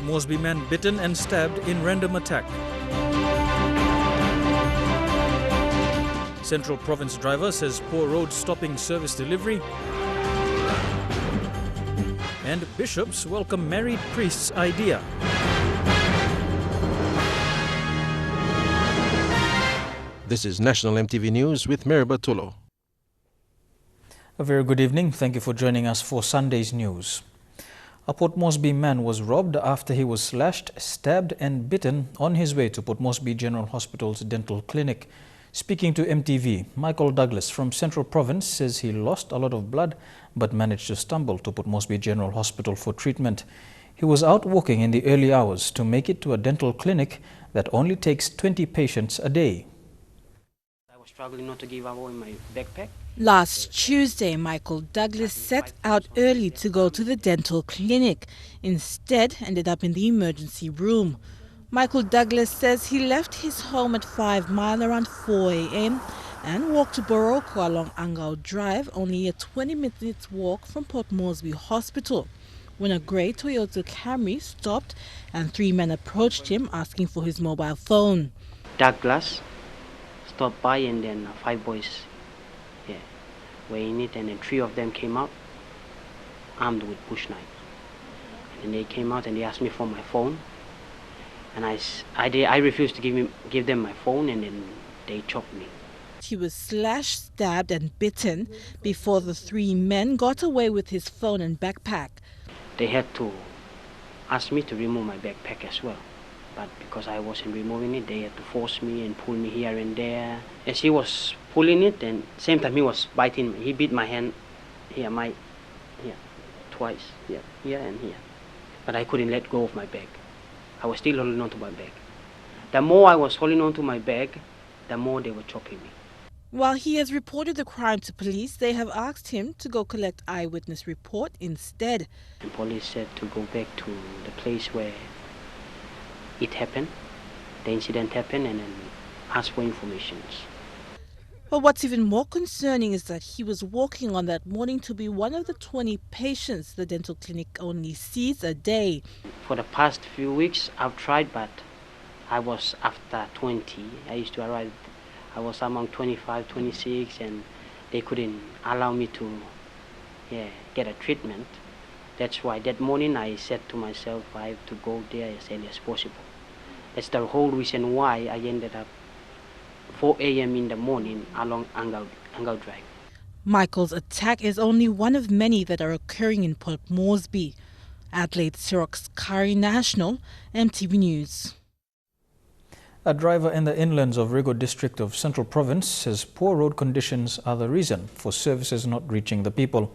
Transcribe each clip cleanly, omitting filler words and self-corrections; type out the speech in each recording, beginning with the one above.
Moresby man bitten and stabbed in random attack. Central Province driver says poor road stopping service delivery. And bishops welcome married priest's idea. This is National EMTV News with Mary Bartolo. A very good evening. Thank you for joining us for Sunday's news. A Port Moresby man was robbed after he was slashed, stabbed and bitten on his way to Port Moresby General Hospital's dental clinic. Speaking to EMTV, Michael Douglas from Central Province says he lost a lot of blood but managed to stumble to Port Moresby General Hospital for treatment. He was out walking in the early hours to make it to a dental clinic that only takes 20 patients a day. I was struggling not to give away my backpack. Last Tuesday, Michael Douglas set out early to go to the dental clinic. Instead, ended up in the emergency room. Michael Douglas says he left his home at 5 Mile around 4 a.m. and walked to Boroko along Angao Drive, only a 20-minute walk from Port Moresby Hospital, when a grey Toyota Camry stopped and 3 men approached him asking for his mobile phone. Douglas stopped by and then 5 boys were in it, and then 3 of them came out armed with bush knives. And they came out and they asked me for my phone, and I refused to give them my phone, and then they choked me. He was slashed, stabbed and bitten before the 3 men got away with his phone and backpack. They had to ask me to remove my backpack as well. But because I wasn't removing it, they had to force me and pull me here and there. As he was pulling it, and same time he was biting me. He bit my hand here, twice, here and here. But I couldn't let go of my bag. I was still holding on to my bag. The more I was holding on to my bag, the more they were choking me. While he has reported the crime to police, they have asked him to go collect eyewitness report instead. The police said to go back to the place where it happened, the incident happened, and then ask for information. But what's even more concerning is that he was walking on that morning to be one of the 20 patients the dental clinic only sees a day. For the past few weeks, I've tried, but I was after 20. I used to arrive, I was among 25, 26, and they couldn't allow me to get a treatment. That's why that morning I said to myself, I have to go there as early as possible. That's the whole reason why I ended up 4 a.m. in the morning along Angao Drive. Michael's attack is only one of many that are occurring in Port Moresby. Adelaide Sirox Kari National, EMTV News. A driver in the inlands of Rigo district of Central Province says poor road conditions are the reason for services not reaching the people.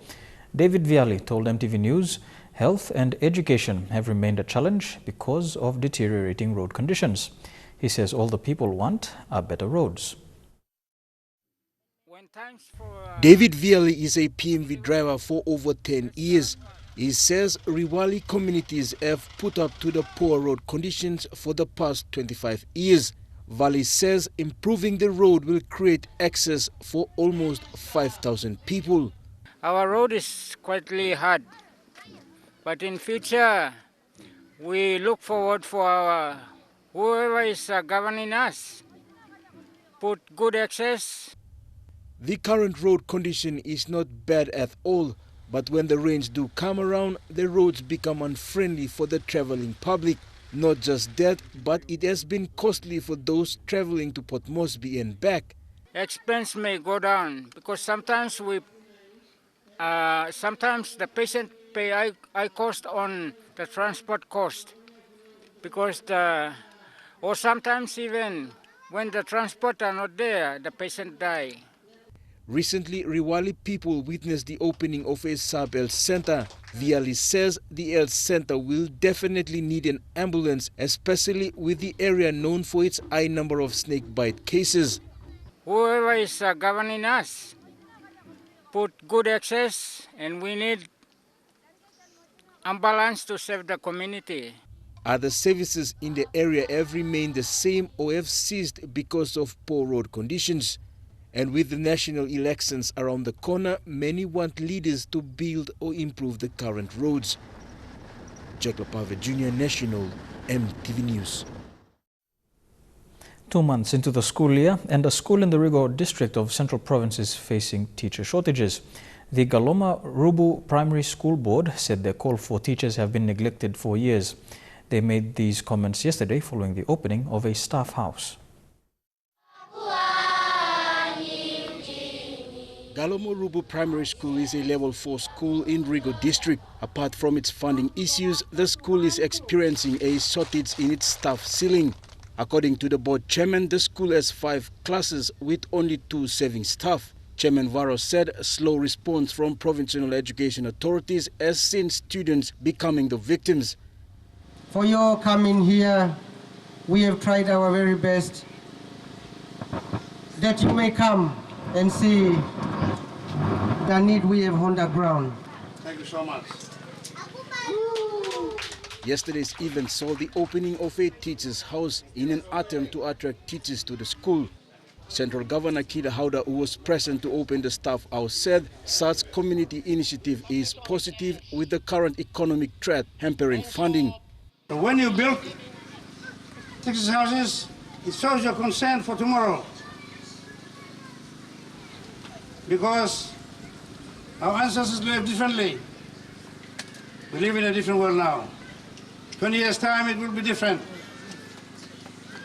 David Viali told EMTV News health and education have remained a challenge because of deteriorating road conditions. He says all the people want are better roads. David Viali is a PMV driver for over 10 years. He says Riwali communities have put up to the poor road conditions for the past 25 years. Valley says improving the road will create access for almost 5,000 people. Our road is quite hard, but in future we look forward for whoever is governing us, put good access. The current road condition is not bad at all, but when the rains do come around, the roads become unfriendly for the travelling public. Not just that, but it has been costly for those travelling to Port Moresby and back. Expense may go down because sometimes the patient pay high cost on the transport cost, because or sometimes even when the transport are not there, the patient die. Recently, Riwali people witnessed the opening of a sub-health center. Viali says the health center will definitely need an ambulance, especially with the area known for its high number of snake bite cases. Whoever is governing us, put good access, and we need ambulance to save the community. Other services in the area have remained the same or have ceased because of poor road conditions. And with the national elections around the corner, many want leaders to build or improve the current roads. Jack Lapave Jr., National EMTV News. 2 months into the school year, and a school in the Rigo district of Central Province is facing teacher shortages. The Galoma Rubu Primary School Board said their call for teachers have been neglected for years. They made these comments yesterday following the opening of a staff house. Galoma Rubu Primary School is a level 4 school in Rigo district. Apart from its funding issues, the school is experiencing a shortage in its staff ceiling. According to the board chairman, the school has 5 classes with only 2 serving staff. Chairman Varo said a slow response from provincial education authorities has seen students becoming the victims. For your coming here, we have tried our very best that you may come and see the need we have on the ground. Thank you so much. Yesterday's event saw the opening of a teacher's house in an attempt to attract teachers to the school. Central Governor Kida Hauda, who was present to open the staff house, said such community initiative is positive with the current economic threat hampering funding. So when you build teachers' houses, it shows your concern for tomorrow. Because our ancestors lived differently. We live in a different world now. 20 years' time, it will be different.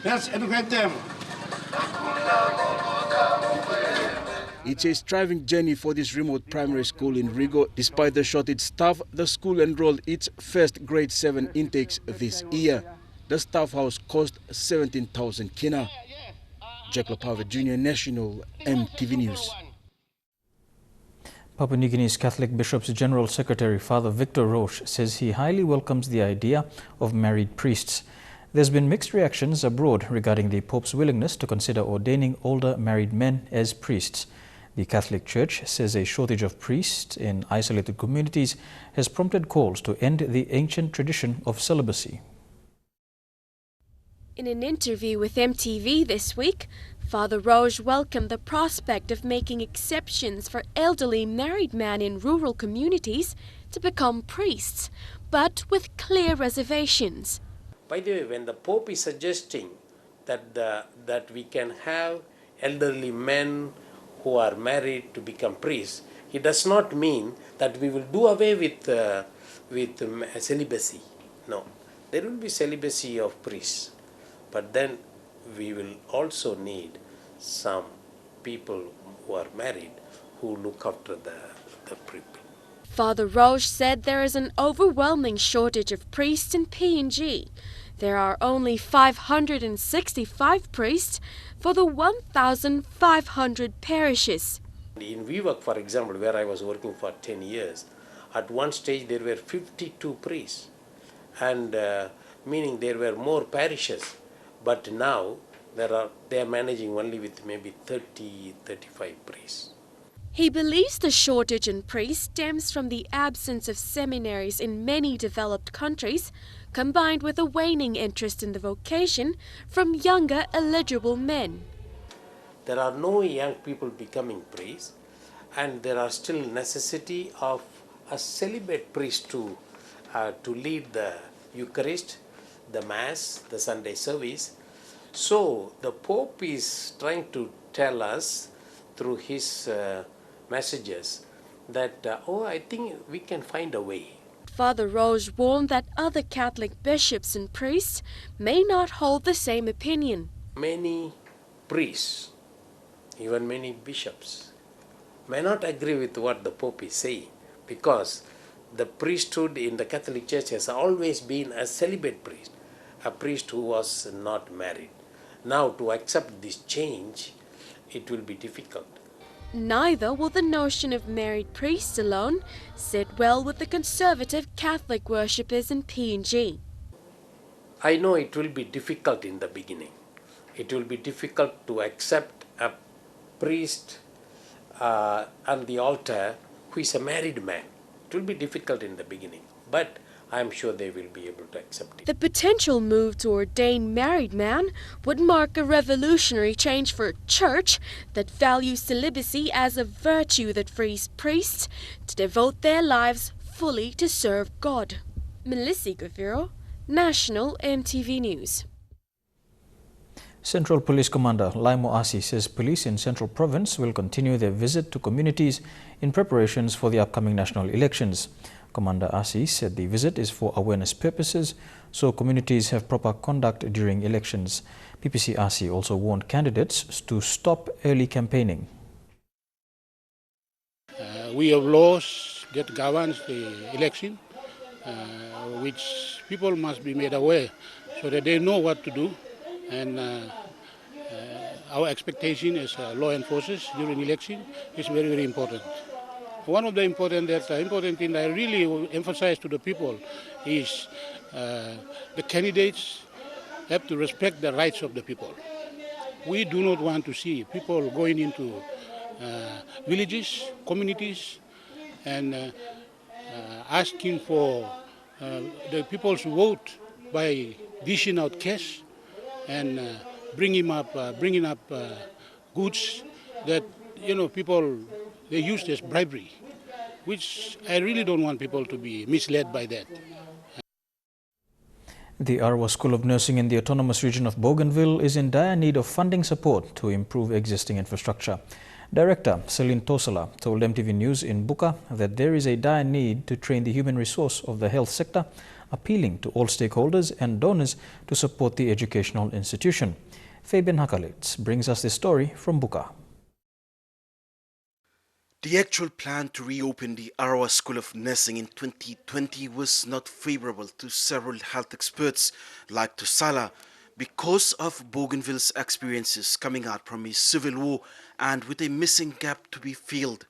Let's educate them. It's a striving journey for this remote primary school in Rigo. Despite the shortage staff, the school enrolled its first grade 7 intakes this year. The staff house cost 17,000 kina. Jack Lapave Jr., National EMTV News. Papua New Guinea's Catholic Bishops' General Secretary Father Victor Roche says he highly welcomes the idea of married priests. There's been mixed reactions abroad regarding the Pope's willingness to consider ordaining older married men as priests. The Catholic Church says a shortage of priests in isolated communities has prompted calls to end the ancient tradition of celibacy. In an interview with EMTV this week, Father Roche welcomed the prospect of making exceptions for elderly married men in rural communities to become priests, but with clear reservations. By the way, when the Pope is suggesting that we can have elderly men who are married to become priests, he does not mean that we will do away with celibacy. No, there will be celibacy of priests, but then we will also need some people who are married who look after the people. Father Roche said there is an overwhelming shortage of priests in PNG. There are only 565 priests for the 1,500 parishes. In Vivek, for example, where I was working for 10 years, at one stage there were 52 priests, and meaning there were more parishes, but now they are managing only with maybe 30-35 priests. He believes the shortage in priests stems from the absence of seminaries in many developed countries, combined with a waning interest in the vocation from younger eligible men. There are no young people becoming priests, and there are still necessity of a celibate priest to lead the Eucharist, the Mass, the Sunday service. So the Pope is trying to tell us through his messages that, I think we can find a way. Father Roche warned that other Catholic bishops and priests may not hold the same opinion. Many priests, even many bishops, may not agree with what the Pope is saying, because the priesthood in the Catholic Church has always been a celibate priest, a priest who was not married. Now, to accept this change, it will be difficult. Neither will the notion of married priests alone sit well with the conservative Catholic worshippers in PNG. I know it will be difficult in the beginning. It will be difficult to accept a priest on the altar who is a married man. It will be difficult in the beginning, but I am sure they will be able to accept it. The potential move to ordain married men would mark a revolutionary change for a church that values celibacy as a virtue that frees priests to devote their lives fully to serve God. Melissa Gaviro, National EMTV News. Central Police Commander Laimo Asi says police in Central Province will continue their visit to communities in preparations for the upcoming national elections. Commander Asi said the visit is for awareness purposes, so communities have proper conduct during elections. PPC Asi also warned candidates to stop early campaigning. We have laws that governs the election, which people must be made aware so that they know what to do. And our expectation as law enforcers during election is very, very important. One of the important thing I really emphasize to the people is the candidates have to respect the rights of the people. We do not want to see people going into villages, communities, and asking for the people's vote by dishing out cash and bringing up goods that people they use as bribery, which I really don't want people to be misled by that. The Arawa School of Nursing in the autonomous region of Bougainville is in dire need of funding support to improve existing infrastructure. Director Celine Tosala told MTV News in Buka that there is a dire need to train the human resource of the health sector, appealing to all stakeholders and donors to support the educational institution. Fabian Hakalitz brings us this story from Buka. The actual plan to reopen the Arawa School of Nursing in 2020 was not favorable to several health experts like Tosala because of Bougainville's experiences coming out from a civil war and with a missing gap to be filled.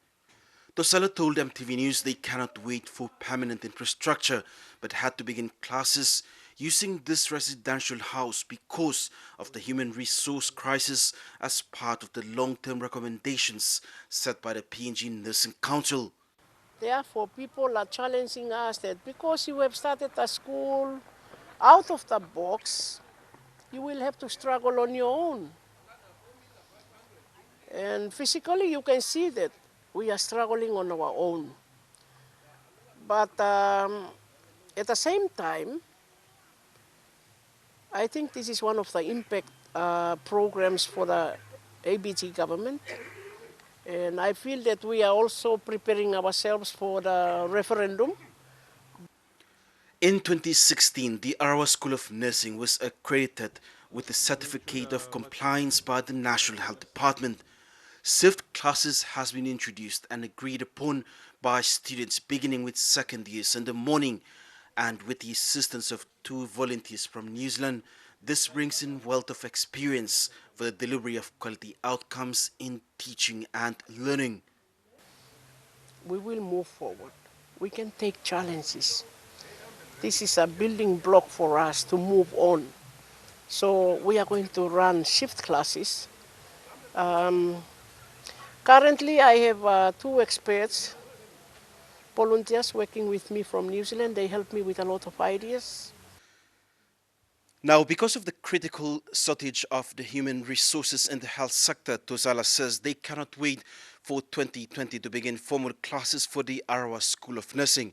Tosala told MTV News they cannot wait for permanent infrastructure but had to begin classes using this residential house because of the human resource crisis as part of the long-term recommendations set by the PNG Nursing Council. Therefore, people are challenging us that because you have started a school out of the box, you will have to struggle on your own. And physically, you can see that we are struggling on our own. But at the same time, I think this is one of the impact programs for the ABG government. And I feel that we are also preparing ourselves for the referendum. In 2016, the Arawa School of Nursing was accredited with a certificate of compliance by the National Health Department. Shift classes has been introduced and agreed upon by students beginning with second years in the morning, and with the assistance of 2 volunteers from New Zealand, this brings in wealth of experience for the delivery of quality outcomes in teaching and learning. We will move forward. We can take challenges. This is a building block for us to move on. So we are going to run shift classes. Currently, I have 2 experts, volunteers working with me from New Zealand. They help me with a lot of ideas. Now, because of the critical shortage of the human resources in the health sector, Tosala says they cannot wait for 2020 to begin formal classes for the Arawa School of Nursing.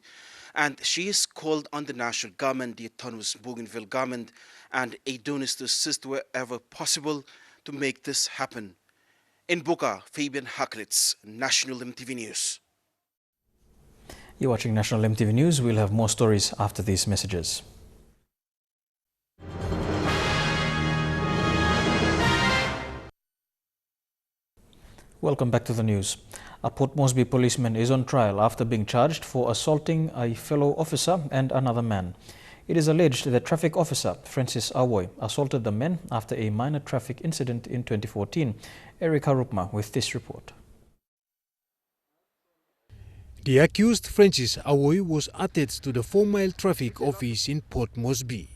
And she has called on the national government, the autonomous Bougainville government, and aid donors to assist wherever possible to make this happen. In Buka, Fabian Hakritz, National EMTV News. You're watching National EMTV News. We'll have more stories after these messages. Welcome back to the news. A Port Moresby policeman is on trial after being charged for assaulting a fellow officer and another man. It is alleged that traffic officer Francis Awoy assaulted the men after a minor traffic incident in 2014. Eric Harupma with this report. The accused Francis Awoy was attached to the 4-mile traffic office in Port Moresby.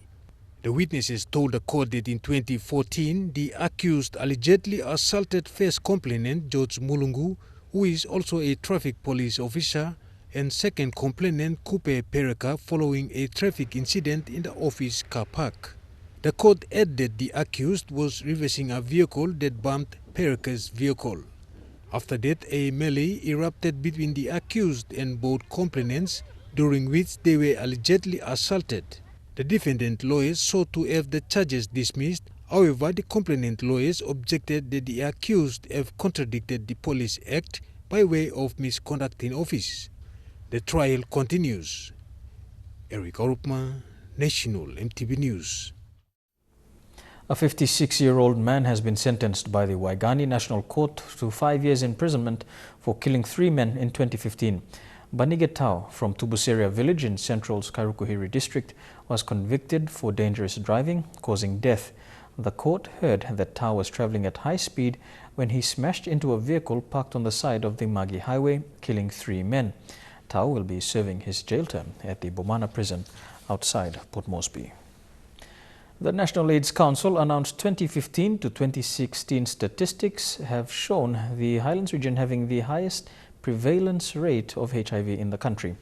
The witnesses told the court that in 2014, the accused allegedly assaulted first complainant George Mulungu, who is also a traffic police officer, and second complainant Kupe Pereka following a traffic incident in the office car park. The court added the accused was reversing a vehicle that bumped Pereka's vehicle. After that, a melee erupted between the accused and both complainants, during which they were allegedly assaulted. The defendant lawyers sought to have the charges dismissed. However, the complainant lawyers objected that the accused have contradicted the Police Act by way of misconduct in office. The trial continues. Eric Orupma, National MTV News. A 56-year-old man has been sentenced by the Waigani National Court to 5 years imprisonment for killing 3 men in 2015. Banigetau from Tubuseria village in Central's Kairukuhiri district was convicted for dangerous driving, causing death. The court heard that Tau was travelling at high speed when he smashed into a vehicle parked on the side of the Magi Highway, killing 3 men. Tau will be serving his jail term at the Bomana prison outside Port Moresby. The National AIDS Council announced 2015 to 2016 statistics have shown the Highlands region having the highest prevalence rate of HIV in the country.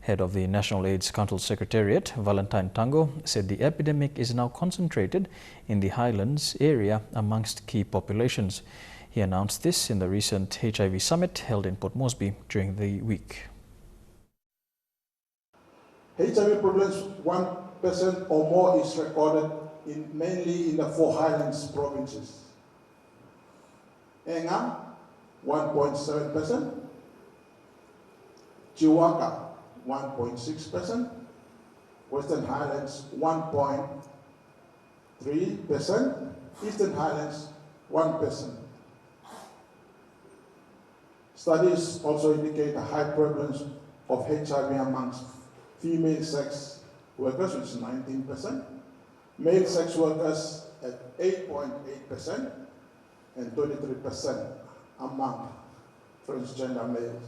Head of the National AIDS Council Secretariat, Valentine Tango, said the epidemic is now concentrated in the Highlands area amongst key populations. He announced this in the recent HIV summit held in Port Moresby during the week. HIV prevalence 1% or more is recorded mainly in the 4 Highlands provinces. Engam 1.7%, Chiwaka 1.6%, Western Highlands 1.3%, Eastern Highlands 1%. Studies also indicate a high prevalence of HIV amongst female sex workers, which is 19%, male sex workers at 8.8%, and 23% among transgender males.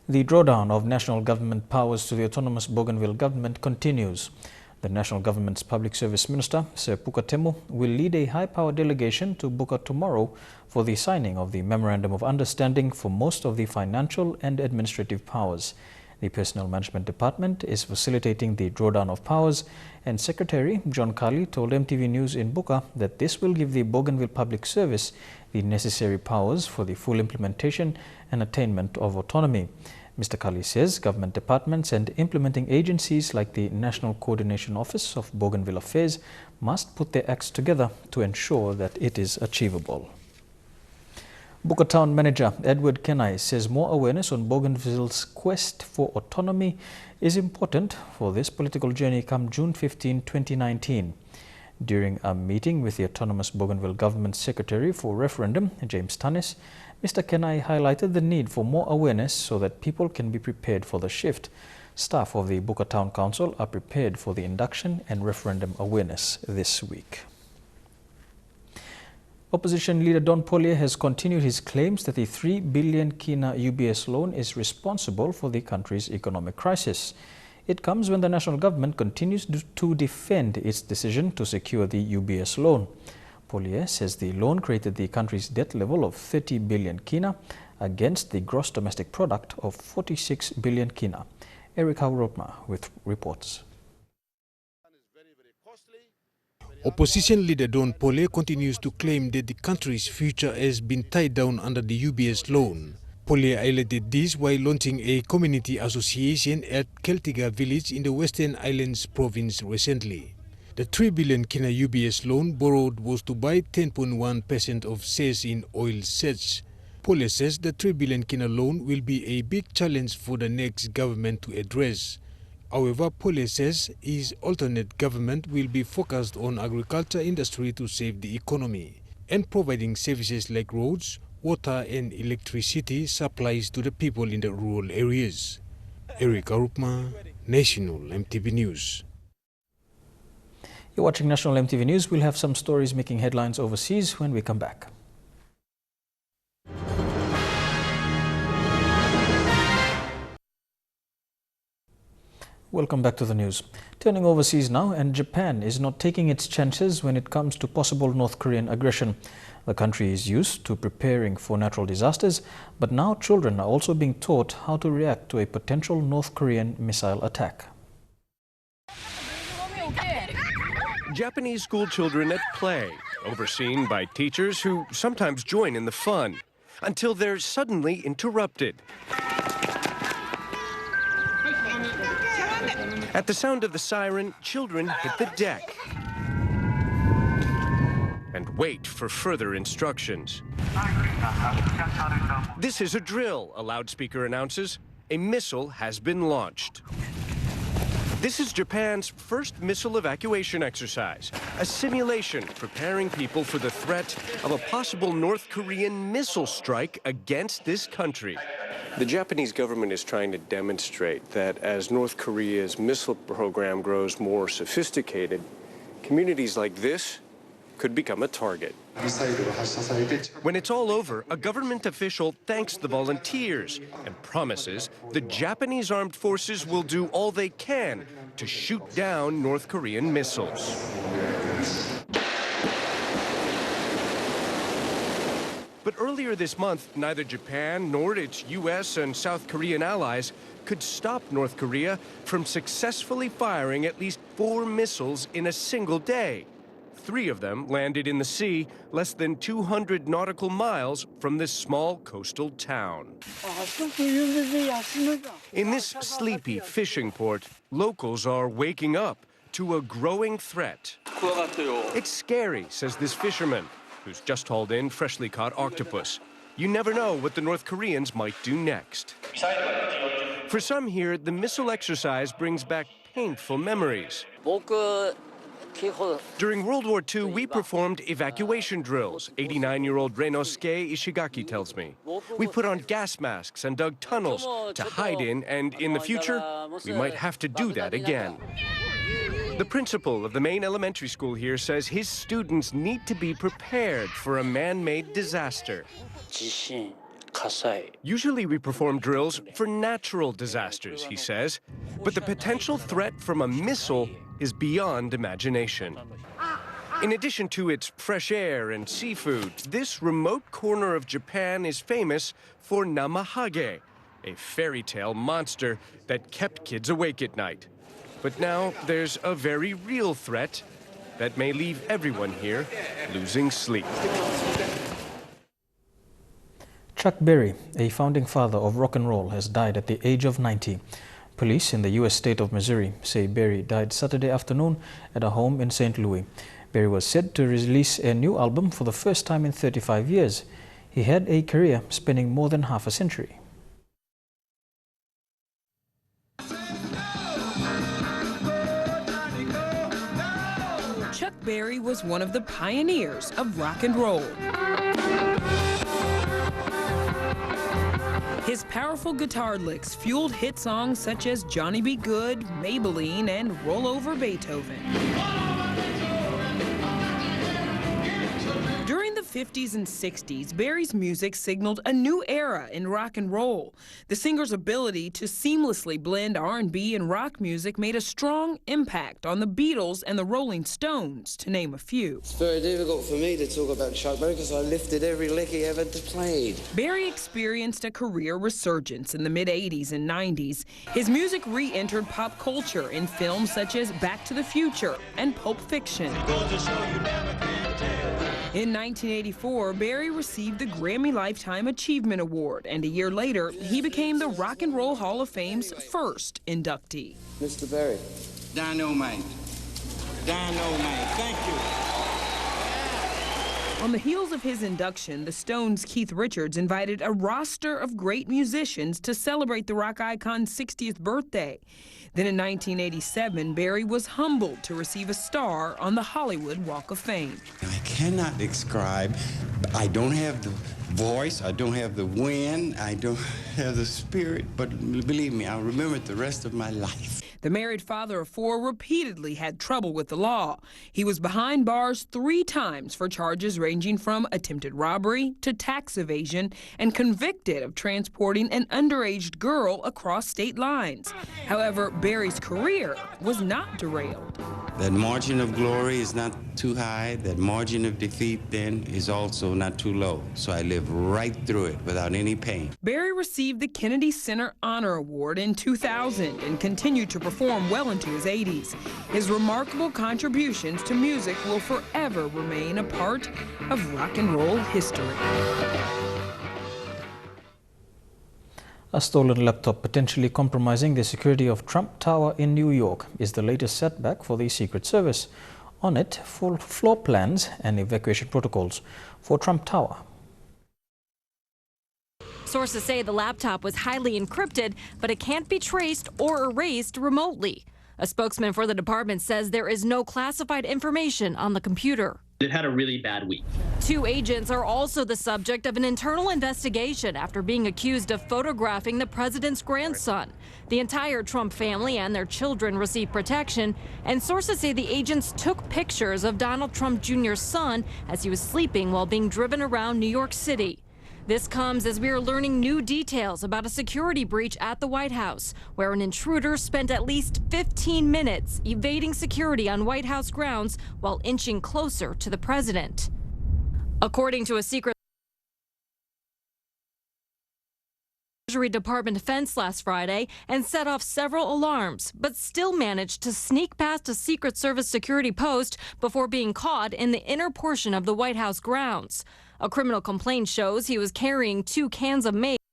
The drawdown of national government powers to the autonomous Bougainville government continues. The national government's public service minister, Sir Puka Temu, will lead a high-power delegation to Buka tomorrow for the signing of the Memorandum of Understanding for most of the financial and administrative powers. The Personnel Management Department is facilitating the drawdown of powers, and Secretary John Kali told MTV News in Buka that this will give the Bougainville Public Service the necessary powers for the full implementation and attainment of autonomy. Mr. Kali says government departments and implementing agencies like the National Coordination Office of Bougainville Affairs must put their acts together to ensure that it is achievable. Buka Town Manager Edward Kenai says more awareness on Bougainville's quest for autonomy is important for this political journey come June 15, 2019. During a meeting with the Autonomous Bougainville Government Secretary for Referendum, James Tannis, Mr. Kenai highlighted the need for more awareness so that people can be prepared for the shift. Staff of the Buka Town Council are prepared for the induction and referendum awareness this week. Opposition leader Don Pollier has continued his claims that the 3 billion kina UBS loan is responsible for the country's economic crisis. It comes when the national government continues to defend its decision to secure the UBS loan. Pollier says the loan created the country's debt level of 30 billion kina against the gross domestic product of 46 billion kina. Eric Haurotma with reports. Opposition leader Don Pollier continues to claim that the country's future has been tied down under the UBS loan. Pollier highlighted this while launching a community association at Keltiga village in the Western Islands province recently. The 3 billion kina UBS loan borrowed was to buy 10.1% of shares in Oil Search. Pollier says the 3 billion kina loan will be a big challenge for the next government to address. However, Pollier says his alternate government will be focused on agriculture industry to save the economy and providing services like roads, water and electricity supplies to the people in the rural areas. Eric Arupma, National MTV News. You're watching National MTV News. We'll have some stories making headlines overseas when we come back. Welcome back to the news. Turning overseas now, and Japan is not taking its chances when it comes to possible North Korean aggression. The country is used to preparing for natural disasters, but now children are also being taught how to react to a potential North Korean missile attack. Japanese school children at play, overseen by teachers who sometimes join in the fun. until they're suddenly interrupted. At the sound of the siren, children hit the deck and wait for further instructions. This is a drill, a loudspeaker announces. A missile has been launched. This is Japan's first missile evacuation exercise, a simulation preparing people for the threat of a possible North Korean missile strike against this country. The Japanese government is trying to demonstrate that as North Korea's missile program grows more sophisticated, communities like this could become a target. When it's all over, a government official thanks the volunteers and promises the Japanese armed forces will do all they can to shoot down North Korean missiles. But earlier this month, neither Japan nor its U.S. and South Korean allies could stop North Korea from successfully firing at least 4 missiles in a single day. 3 of them landed in the sea, less than 200 nautical miles from this small coastal town. In this sleepy fishing port, locals are waking up to a growing threat. It's scary, says this fisherman, who's just hauled in freshly caught octopus. You never know what the North Koreans might do next. For some here, the missile exercise brings back painful memories. During World War II, we performed evacuation drills, 89-year-old Renosuke Ishigaki tells me. We put on gas masks and dug tunnels to hide in, and in the future, we might have to do that again. The principal of the main elementary school here says his students need to be prepared for a man-made disaster. Usually we perform drills for natural disasters, he says, but the potential threat from a missile is beyond imagination. In addition to its fresh air and seafood, this remote corner of Japan is famous for Namahage, a fairy tale monster that kept kids awake at night. But now there's a very real threat that may leave everyone here losing sleep. Chuck Berry, a founding father of rock and roll, has died at the age of 90. Police in the U.S. state of Missouri say Berry died Saturday afternoon at a home in St. Louis. Berry was set to release a new album for the first time in 35 years. He had a career spanning more than half a century. Chuck Berry was one of the pioneers of rock and roll. His powerful guitar licks fueled hit songs such as Johnny B. Good, Maybelline, and Roll Over Beethoven. During the 50s and 60s, Berry's music signaled a new era in rock and roll. The singer's ability to seamlessly blend R&B and rock music made a strong impact on the Beatles and the Rolling Stones, to name a few. It's very difficult for me to talk about Chuck Berry because I lifted every lick he ever played. Berry experienced a career resurgence in the mid-80s and 90s. His music re-entered pop culture in films such as Back to the Future and Pulp Fiction. In 1984, Berry received the Grammy Lifetime Achievement Award, and a year later, he became the Rock and Roll Hall of Fame's first inductee. Mr. Berry. Dynamite. Dynamite. Thank you. On the heels of his induction, the Stones' Keith Richards invited a roster of great musicians to celebrate the rock icon's 60th birthday. Then in 1987, Berry was humbled to receive a star on the Hollywood Walk of Fame. I cannot describe. I don't have the voice, I don't have the wind, I don't have the spirit, but believe me, I'll remember it the rest of my life. The married father of 4 repeatedly had trouble with the law. He was behind bars 3 times for charges ranging from attempted robbery to tax evasion and convicted of transporting an underage girl across state lines. However, Berry's career was not derailed. That margin of glory is not too high. That margin of defeat then is also not too low. So I lived right through it without any pain. Berry received the Kennedy Center Honor Award in 2000 and continued to perform well into his 80s. His remarkable contributions to music will forever remain a part of rock and roll history. A stolen laptop potentially compromising the security of Trump Tower in New York is the latest setback for the Secret Service. On it, full floor plans and evacuation protocols for Trump Tower. Sources say the laptop was highly encrypted, but it can't be traced or erased remotely. A spokesman for the department says there is no classified information on the computer. It had a really bad week. 2 agents are also the subject of an internal investigation after being accused of photographing the president's grandson. The entire Trump family and their children received protection, and sources say the agents took pictures of Donald Trump Jr.'s son as he was sleeping while being driven around New York City. This comes as we are learning new details about a security breach at the White House, where an intruder spent at least 15 minutes evading security on White House grounds while inching closer to the president. According to a secret Treasury Department fence last Friday and set off several alarms, but still managed to sneak past a Secret Service security post before being caught in the inner portion of the White House grounds. A criminal complaint shows he was carrying 2 cans of mace at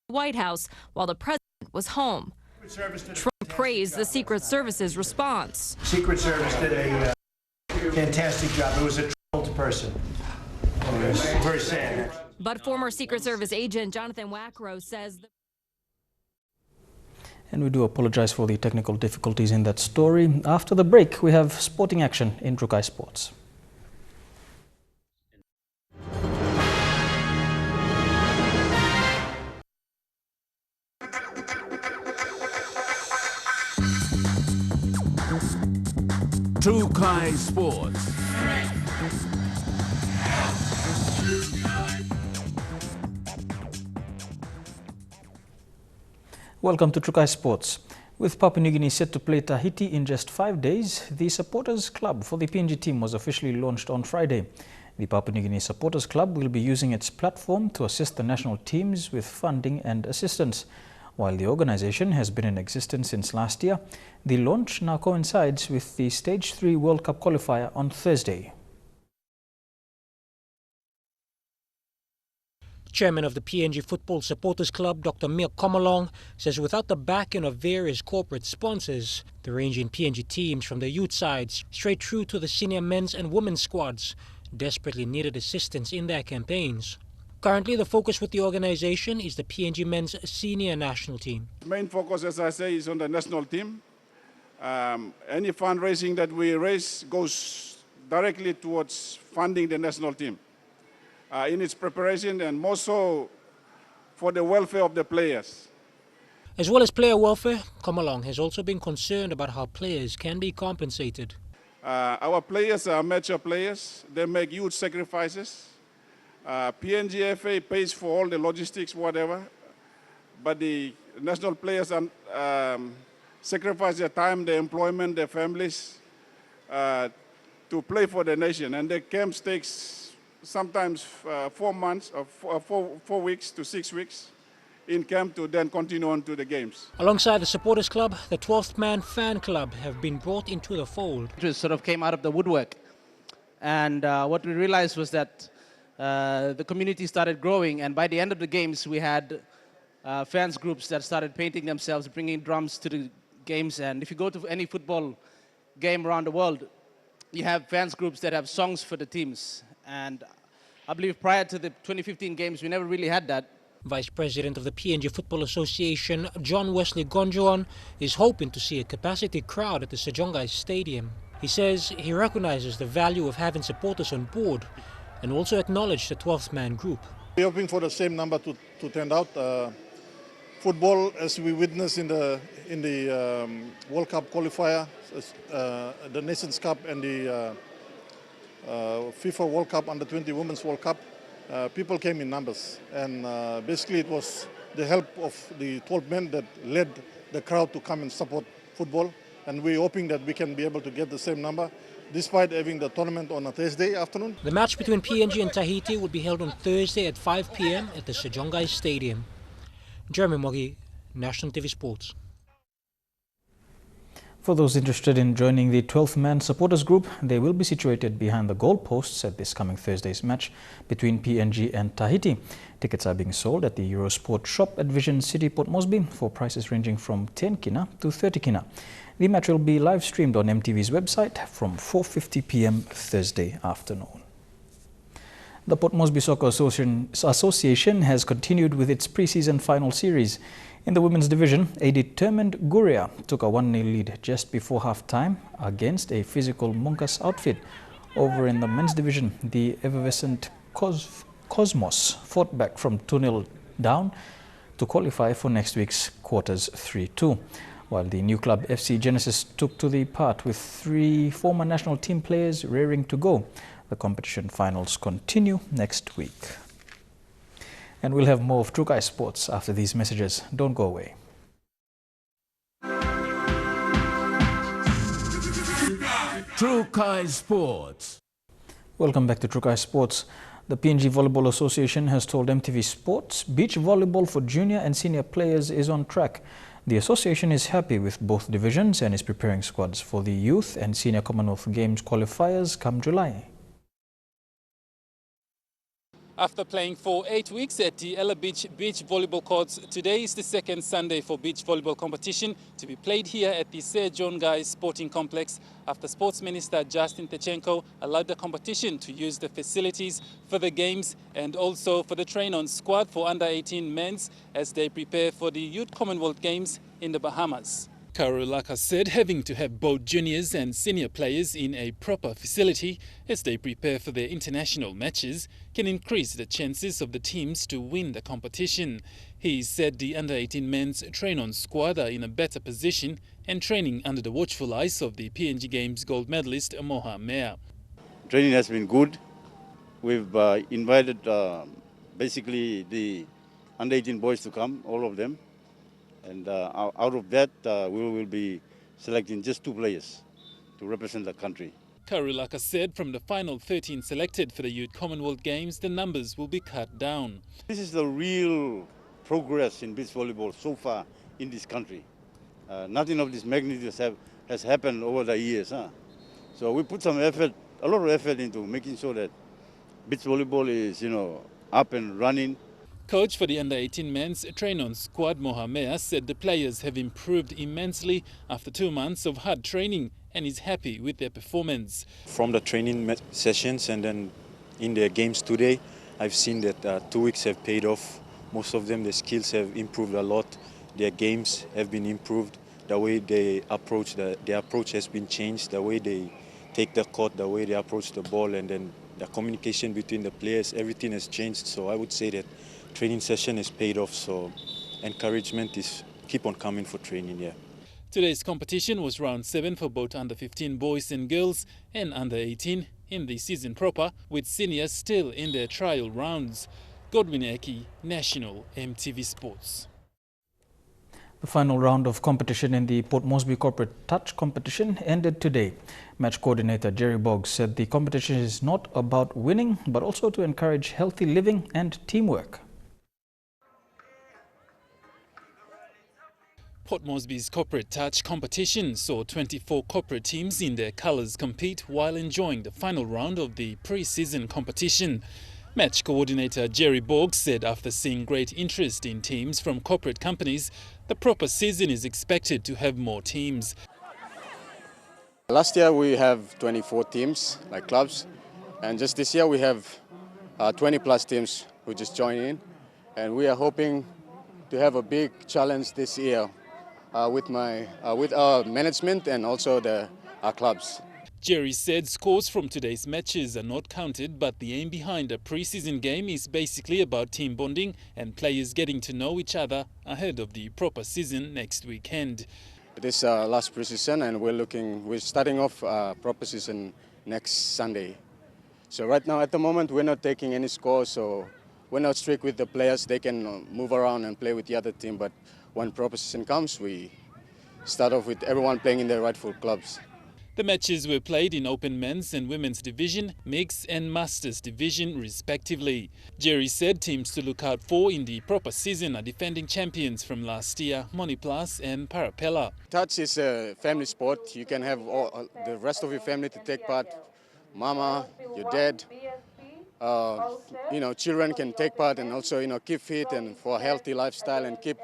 the White House while the president was home. Trump praised the Secret Service's response. Secret Service did a fantastic job. It was a troubled person. It was very sad. But former Secret Service agent Jonathan Wackrow says And we do apologize for the technical difficulties in that story. After the break, we have sporting action in Trukai Sports. Trukai Sports. Welcome to Trukai Sports. With Papua New Guinea set to play Tahiti in just 5 days, the Supporters Club for the PNG team was officially launched on Friday. The Papua New Guinea Supporters Club will be using its platform to assist the national teams with funding and assistance. While the organization has been in existence since last year, the launch now coincides with the Stage 3 World Cup qualifier on Thursday. Chairman of the PNG Football Supporters Club, Dr. Mia Komalong, says without the backing of various corporate sponsors, the ranging PNG teams from the youth sides straight through to the senior men's and women's squads desperately needed assistance in their campaigns. Currently, the focus with the organization is the PNG men's senior national team. The main focus, as I say, is on the national team. Any fundraising that we raise goes directly towards funding the national team in its preparation, and more so for the welfare of the players. As well as player welfare, Komalong has also been concerned about how players can be compensated. Our players are mature players. They make huge sacrifices. PNGFA pays for all the logistics, whatever, but the national players sacrifice their time, their employment, their families to play for the nation. And the camps takes sometimes 4 months or 4 weeks to 6 weeks in camp to then continue on to the games. Alongside the Supporters Club, the 12th Man Fan Club have been brought into the fold. It sort of came out of the woodwork. And what we realized was that the community started growing, and by the end of the games, we had fans groups that started painting themselves, bringing drums to the games. And if you go to any football game around the world, you have fans groups that have songs for the teams. And I believe prior to the 2015 games, we never really had that. Vice President of the PNG Football Association, John Wesley Gonjoan, is hoping to see a capacity crowd at the Sejongai Stadium. He says he recognizes the value of having supporters on board and also acknowledged the 12th man group. We're hoping for the same number to turn out. Football, as we witnessed in the World Cup qualifier, the Nations Cup and the FIFA World Cup Under-20 Women's World Cup, people came in numbers. And basically it was the help of the 12 men that led the crowd to come and support football. And we're hoping that we can be able to get the same number, despite having the tournament on a Thursday afternoon. The match between PNG and Tahiti will be held on Thursday at 5 p.m. at the Sejongai Stadium. Jeremy Mogi, National TV Sports. For those interested in joining the 12-man supporters group, they will be situated behind the goalposts at this coming Thursday's match between PNG and Tahiti. Tickets are being sold at the Eurosport shop at Vision City, Port Moresby for prices ranging from 10 kina to 30 kina. The match will be live streamed on MTV's website from 4:50 p.m. Thursday afternoon. The Port Moresby Soccer Association has continued with its pre-season final series. In the women's division, a determined Guria took a 1-0 lead just before half-time against a physical Munkas outfit. Over in the men's division, the effervescent Cosmos fought back from 2-0 down to qualify for next week's quarters 3-2. While the new club FC Genesis took to the part with 3 former national team players raring to go. The competition finals continue next week. And we'll have more of True Guy Sports after these messages. Don't go away. True Guy Sports. Welcome back to True Guy Sports. The PNG Volleyball Association has told MTV Sports beach volleyball for junior and senior players is on track. The association is happy with both divisions and is preparing squads for the youth and senior Commonwealth Games qualifiers come July. After playing for 8 weeks at the Ella Beach volleyball courts, today is the second Sunday for beach volleyball competition to be played here at the Sir John Guy Sporting Complex after Sports Minister Justin Techenko allowed the competition to use the facilities for the games and also for the train-on squad for under-18 men's as they prepare for the Youth Commonwealth Games in the Bahamas. Karulaka said having to have both juniors and senior players in a proper facility as they prepare for their international matches can increase the chances of the teams to win the competition. He said the under-18 men's train-on squad are in a better position and training under the watchful eyes of the PNG Games gold medalist Moha Mea. Training has been good. We've invited basically the under-18 boys to come, all of them. And out of that, we will be selecting just 2 players to represent the country. Karulaka said from the final 13 selected for the Youth Commonwealth Games, the numbers will be cut down. This is the real progress in beach volleyball so far in this country. Nothing of this magnitude has happened over the years. So we put some effort, a lot of effort into making sure that beach volleyball is, up and running. Coach for the under-18 men's train-on squad, Mohamed, said the players have improved immensely after 2 months of hard training and is happy with their performance. From the training sessions and then in their games today, I've seen that 2 weeks have paid off. Most of them, their skills have improved a lot. Their games have been improved. The way they approach, their approach has been changed. The way they take the court, the way they approach the ball, and then the communication between the players, everything has changed. So I would say that training session is paid off, so encouragement is keep on coming for training here. Today's competition was round 7 for both under-15 boys and girls and under-18 in the season proper, with seniors still in their trial rounds. Godwin Eki, National MTV Sports. The final round of competition in the Port Moresby Corporate Touch competition ended today. Match coordinator Jerry Boggs said the competition is not about winning, but also to encourage healthy living and teamwork. Port Moresby's Corporate Touch competition saw 24 corporate teams in their colours compete while enjoying the final round of the pre-season competition. Match coordinator Jerry Boggs said after seeing great interest in teams from corporate companies, the proper season is expected to have more teams. Last year we have 24 teams, like clubs, and just this year we have 20 plus teams who just joined in, and we are hoping to have a big challenge this year with our management and also our clubs. Jerry said scores from today's matches are not counted, but the aim behind a pre-season game is basically about team bonding and players getting to know each other ahead of the proper season next weekend. It is last pre-season and we're starting off proper season next Sunday. So right now at the moment we're not taking any scores, so we're not strict with the players. They can move around and play with the other team, but when proper season comes, we start off with everyone playing in their rightful clubs. The matches were played in Open Men's and Women's Division, Mixed and Masters Division respectively. Jerry said teams to look out for in the proper season are defending champions from last year, Moniplas and Parapella. Touch is a family sport. You can have the rest of your family to take part. Mama, your dad, children can take part and also, keep fit and for a healthy lifestyle and keep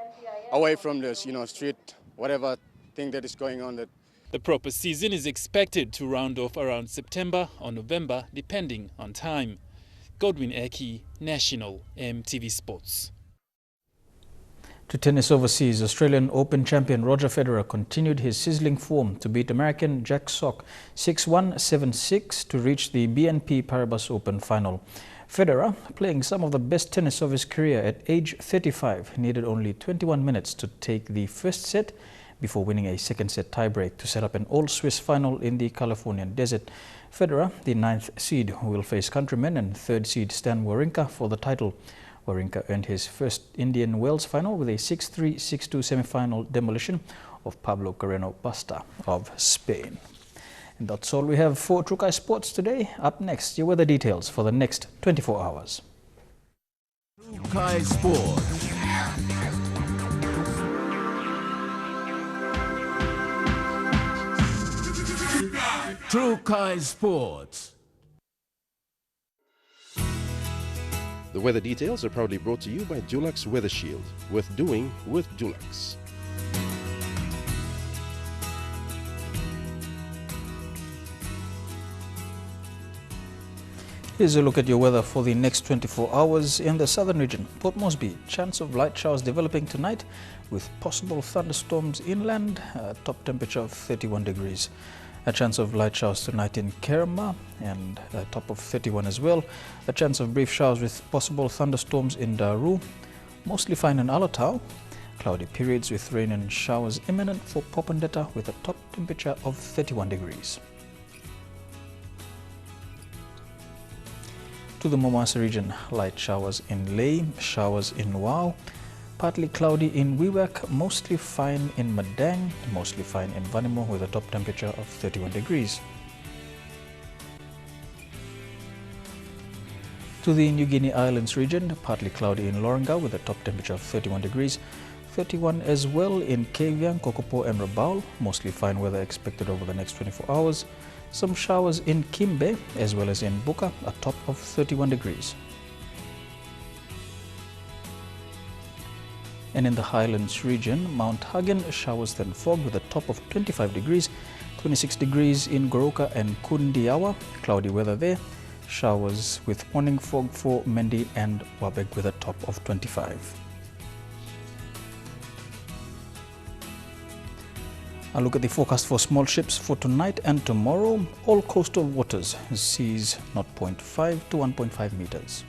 away from the, street, whatever thing that is going on. The proper season is expected to round off around September or November, depending on time. Godwin Eki, National, EMTV Sports. To tennis overseas, Australian Open champion Roger Federer continued his sizzling form to beat American Jack Sock 6-1, 7-6 to reach the BNP Paribas Open final. Federer, playing some of the best tennis of his career at age 35, needed only 21 minutes to take the first set before winning a second set tiebreak to set up an all-Swiss final in the Californian desert. Federer, the 9th seed, will face countryman and 3rd seed Stan Wawrinka for the title. Wawrinka earned his first Indian Wells final with a 6-3, 6-2 semi-final demolition of Pablo Carreno Busta of Spain. And that's all we have for Trukai Sports today. Up next, your weather details for the next 24 hours. Trukai Sports. Trukai Sports. The weather details are proudly brought to you by Dulux Weather Shield. Worth doing with Dulux. Here's a look at your weather for the next 24 hours in the southern region. Port Moresby, chance of light showers developing tonight with possible thunderstorms inland, top temperature of 31 degrees. A chance of light showers tonight in Kerma and a top of 31 as well. A chance of brief showers with possible thunderstorms in Daru. Mostly fine in Alatau. Cloudy periods with rain and showers imminent for Popondetta with a top temperature of 31 degrees. To the Momasa region, light showers in Lae, showers in Wau. Partly cloudy in Wewak, mostly fine in Madang, mostly fine in Vanimo with a top temperature of 31 degrees. To the New Guinea Islands region, partly cloudy in Lorengau with a top temperature of 31 degrees. 31 as well in Kaviang, Kokopo and Rabaul, mostly fine weather expected over the next 24 hours. Some showers in Kimbe as well as in Buka, a top of 31 degrees. And in the Highlands region, Mount Hagen, showers then fog with a top of 25 degrees, 26 degrees in Goroka and Kundiawa, cloudy weather there, showers with morning fog for Mendi and Wabeg with a top of 25. I'll look at the forecast for small ships for tonight and tomorrow. All coastal waters, seas 0.5 to 1.5 meters.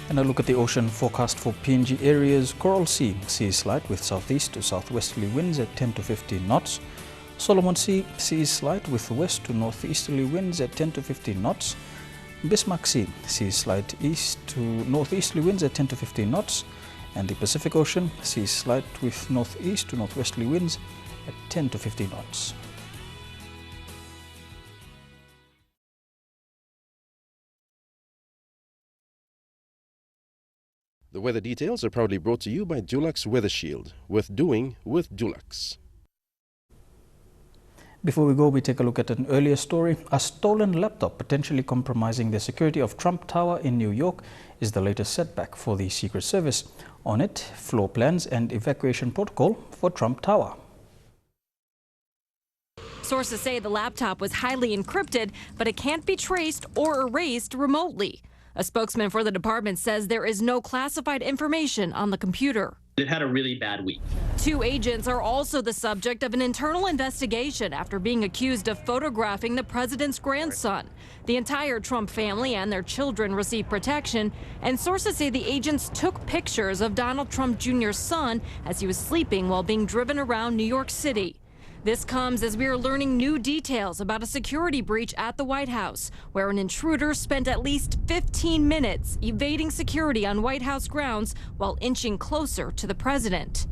And a look at the ocean forecast for PNG areas. Coral Sea, sea slight with southeast to southwesterly winds at 10 to 15 knots. Solomon Sea, sea slight with west to northeasterly winds at 10 to 15 knots. Bismarck Sea, sea slight east to northeasterly winds at 10 to 15 knots. And the Pacific Ocean, sea slight with northeast to northwesterly winds at 10 to 15 knots. The weather details are proudly brought to you by Dulux Weather Shield. Worth doing with Dulux. Before we go, we take a look at an earlier story. A stolen laptop potentially compromising the security of Trump Tower in New York is the latest setback for the Secret Service. On it, floor plans and evacuation protocol for Trump Tower. Sources say the laptop was highly encrypted, but it can't be traced or erased remotely. A spokesman for the department says there is no classified information on the computer. They've had a really bad week. 2 agents are also the subject of an internal investigation after being accused of photographing the president's grandson. The entire Trump family and their children received protection, and sources say the agents took pictures of Donald Trump Jr.'s son as he was sleeping while being driven around New York City. This comes as we are learning new details about a security breach at the White House, where an intruder spent at least 15 minutes evading security on White House grounds while inching closer to the president.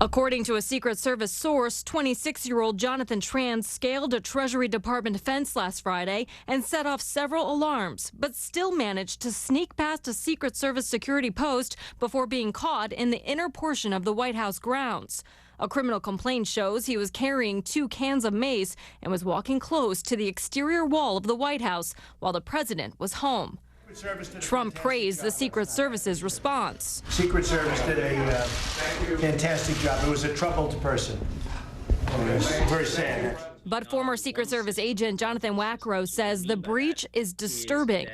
According to a Secret Service source, 26-year-old Jonathan Tran scaled a Treasury Department fence last Friday and set off several alarms, but still managed to sneak past a Secret Service security post before being caught in the inner portion of the White House grounds. A criminal complaint shows he was carrying 2 cans of mace and was walking close to the exterior wall of the White House while the president was home. Trump praised the Secret Service's response. Secret Service did a fantastic job. It was a troubled person. It was very sad. But former Secret Service agent Jonathan Wackrow says the breach is disturbing.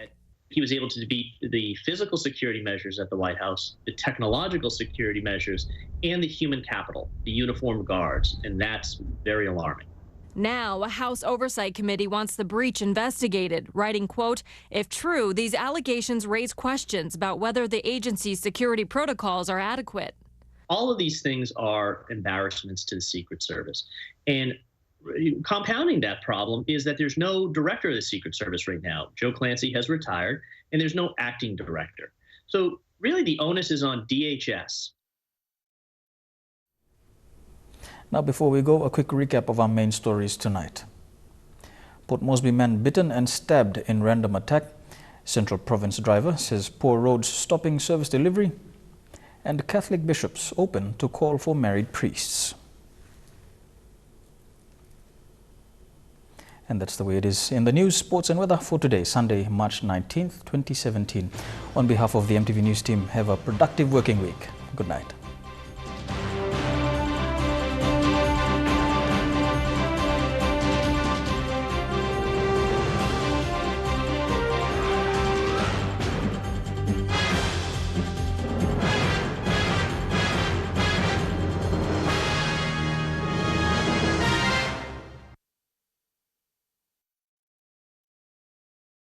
He was able to beat the physical security measures at the White House, the technological security measures, and the human capital, the uniformed guards, and that's very alarming. Now, a House Oversight Committee wants the breach investigated, writing, quote, "If true, these allegations raise questions about whether the agency's security protocols are adequate." All of these things are embarrassments to the Secret Service. And compounding that problem is that there's no director of the Secret Service right now. Joe Clancy has retired, and there's no acting director. So really the onus is on DHS. Now, before we go, a quick recap of our main stories tonight. Port Moresby man bitten and stabbed in random attack. Central Province driver says poor roads stopping service delivery. And Catholic bishops open to call for married priests. And that's the way it is in the news, sports and weather for today, Sunday, March 19th, 2017. On behalf of the EMTV News team, have a productive working week. Good night.